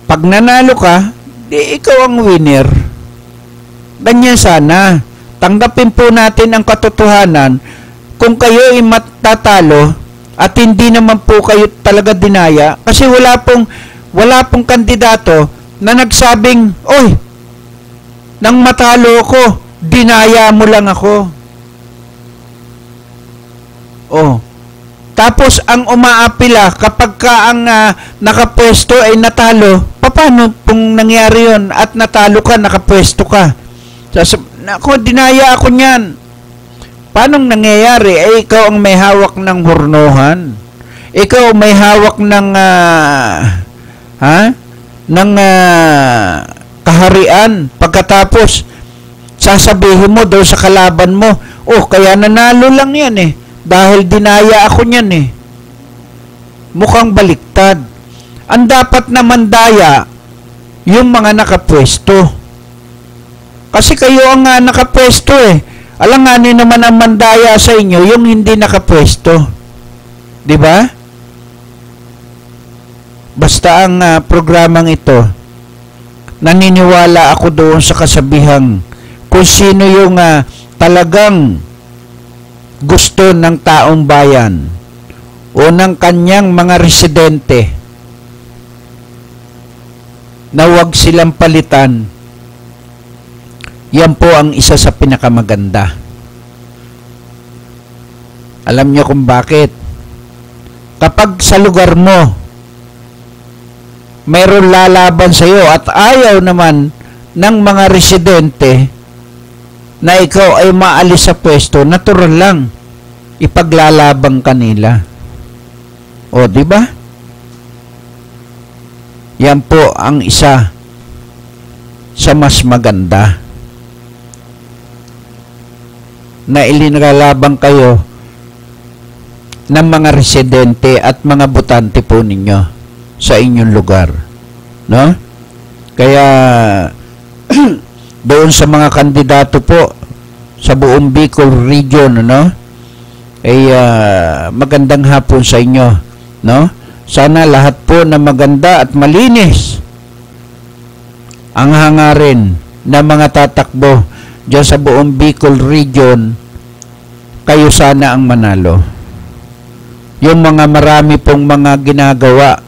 Pag nanalo ka, di ikaw ang winner. Ganyan sana. Tanggapin po natin ang katotohanan. Kung kayo ay matatalo at hindi naman po kayo talaga dinaya, kasi wala pong kandidato na nagsabing, oy, nang matalo ako, dinaya mo lang ako. Tapos ang umaapila kapag ka ang nakapwesto ay natalo, paano kung nangyari yon at natalo ka, nakapwesto ka? Ako, dinaya ako niyan. Paano nangyayari? Ikaw ang may hawak ng hurnuhan. Ikaw may hawak ng kaharian. Pagkatapos, sasabihin mo daw sa kalaban mo, kaya nanalo lang yan eh. Dahil dinaya ako niyan eh. Mukhang baliktad. Ang dapat naman daya, yung mga nakapwesto. Kasi kayo ang nakapwesto eh. Alanganin naman ang mandaya sa inyo, yung hindi nakapwesto. Diba? Basta ang programang ito, naniniwala ako doon sa kasabihang kung sino yung talagang gusto ng taong bayan o ng kanyang mga residente na huwag silang palitan, yan po ang isa sa pinakamaganda. Alam niyo kung bakit? Kapag sa lugar mo mayroon lalaban sa iyo at ayaw naman ng mga residente na ikaw ay maalis sa pwesto, natural lang ipaglalabang kanila. Di ba? Yan po ang isa sa mas maganda na ilinalabang kayo ng mga residente at mga botante po ninyo sa inyong lugar. No? Kaya doon sa mga kandidato po sa buong Bicol region, magandang hapon sa inyo, no? Sana lahat po na maganda at malinis ang hangarin ng mga tatakbo diyan sa buong Bicol region. Kayo sana ang manalo. Yung mga marami pong mga ginagawa,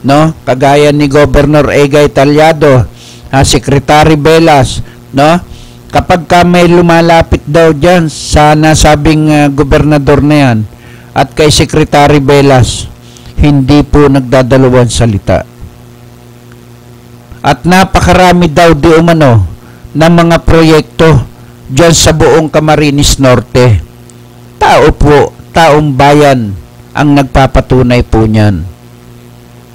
no? Kagaya ni Governor Egay Talyado, Secretary Velas, no? Kapag ka may lumalapit daw dyan sa nasabing gobernador na yan at kay Secretary Velas, hindi po nagdadalawang salita. At napakarami daw di umano ng mga proyekto dyan sa buong Camarines Norte. Taong bayan ang nagpapatunay po niyan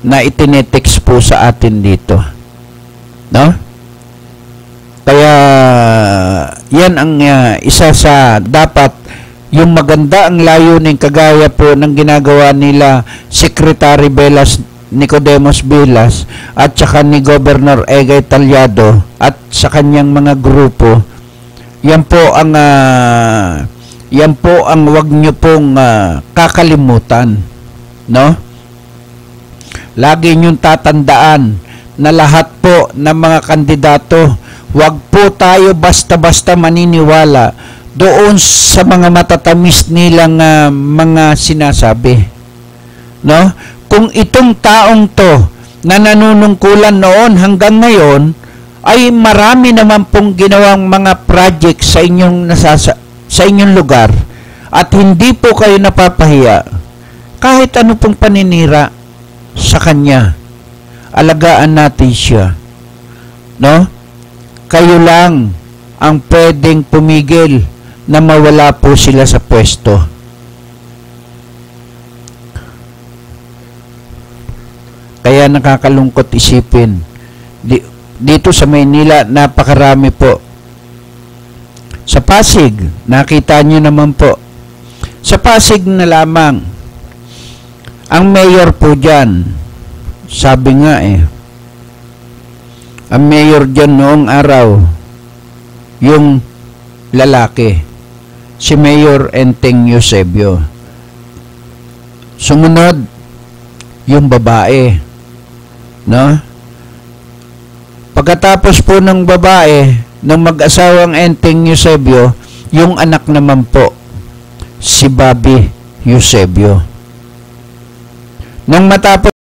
na itinetext po sa atin dito. No? Kaya yan ang isa sa dapat yung maganda ang layunin kagaya po ng ginagawa nila Secretary Velas Nicodemus Villas at saka ni Governor Egay Talyado at sa kanyang mga grupo, yan po ang wag nyo pong kakalimutan, no? Lagi nyong tatandaan na lahat po ng mga kandidato, wag po tayo basta-basta maniniwala doon sa mga matatamis nilang mga sinasabi, no? Kung itong taong to na nanunungkulan noon hanggang ngayon ay marami naman pong ginawang mga project sa inyong lugar at hindi po kayo napapahiya kahit ano pong paninira sa kanya, alagaan natin siya, no? Kayo lang ang pwedeng pumigil na mawala po sila sa pwesto. Kaya nakakalungkot isipin. Dito sa Maynila, napakarami po. Sa Pasig, nakita nyo naman po. Sa Pasig na lamang, ang mayor po dyan, sabi nga ang mayor dyan noong araw, yung lalaki, si Mayor Enteng Eusebio. Sumunod, yung babae, no? Pagkatapos po ng babae, ng mag-asawang Enteng Eusebio, yung anak naman po, si Bobby Eusebio. Nang matapos